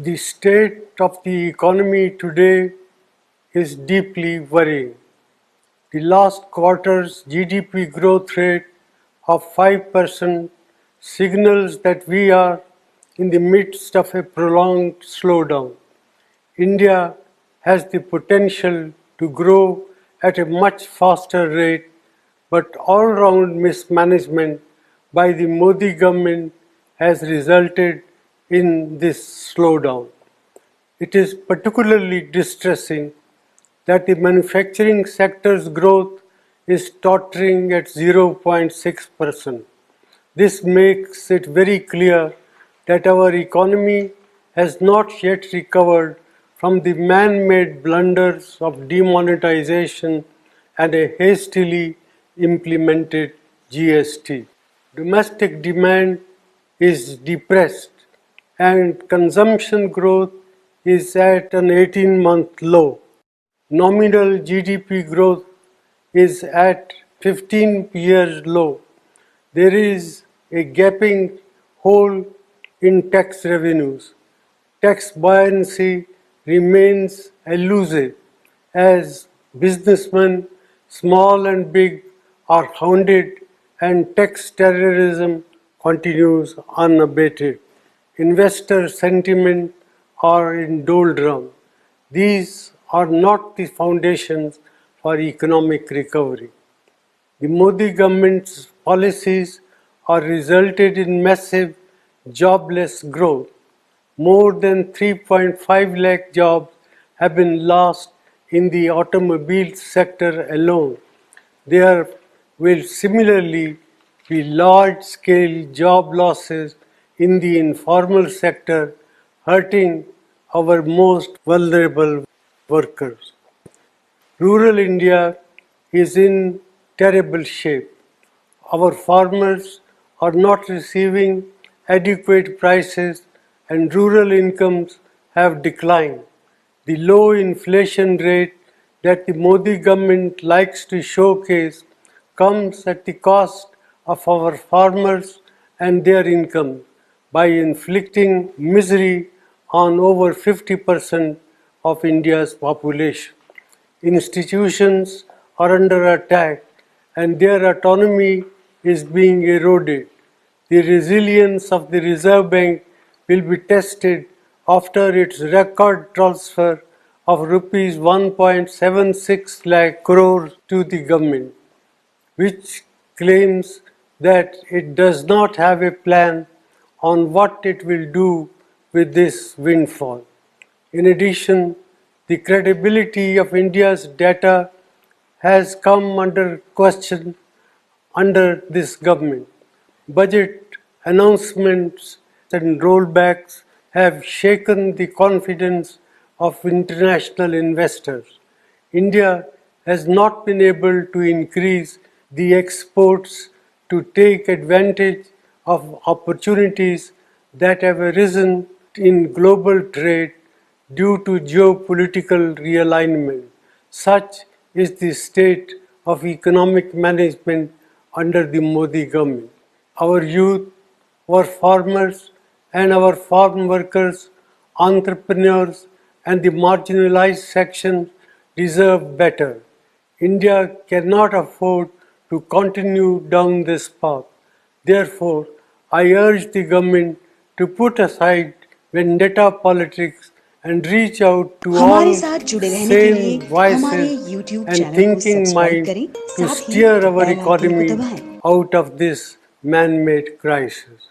The state of the economy today is deeply worrying. The last quarter's GDP growth rate of 5% signals that we are in the midst of a prolonged slowdown. India has the potential to grow at a much faster rate, but all-round mismanagement by the Modi government has resulted in this slowdown. It is particularly distressing that the manufacturing sector's growth is tottering at 0.6%. This makes it very clear that our economy has not yet recovered from the man-made blunders of demonetization and a hastily implemented GST. Domestic demand is depressed and consumption growth is at an 18-month low. Nominal GDP growth is at 15 years low. There is a gaping hole in tax revenues. Tax buoyancy remains elusive as businessmen, small and big, are hounded and tax terrorism continues unabated. Investor sentiment are in doldrum. These are not the foundations for economic recovery. The Modi government's policies are resulted in massive jobless growth. More than 3.5 lakh jobs have been lost in the automobile sector alone. There will similarly be large-scale job losses in the informal sector, hurting our most vulnerable workers. Rural India is in terrible shape. Our farmers are not receiving adequate prices and rural incomes have declined. The low inflation rate that the Modi government likes to showcase comes at the cost of our farmers and their income by inflicting misery on over 50% of India's population. Institutions are under attack and their autonomy is being eroded. The resilience of the Reserve Bank will be tested after its record transfer of rupees 1.76 lakh crores to the government, which claims that it does not have a plan on what it will do with this windfall. In addition, the credibility of India's data has come under question under this government. Budget announcements and rollbacks have shaken the confidence of international investors. India has not been able to increase the exports to take advantage of opportunities that have arisen in global trade due to geopolitical realignment. Such is the state of economic management under the Modi government. Our youth, our farmers and our farm workers, entrepreneurs and the marginalized sections deserve better. India cannot afford to continue down this path. Therefore, I urge the government to put aside vendetta politics and reach out to हमारे all साथ जुड़े रहने के लिए sane हमारे voices YouTube and channel को thinking subscribe minds करें, to साथ ही steer our बेल आइकन को economy दबाएं। out of this man-made crisis.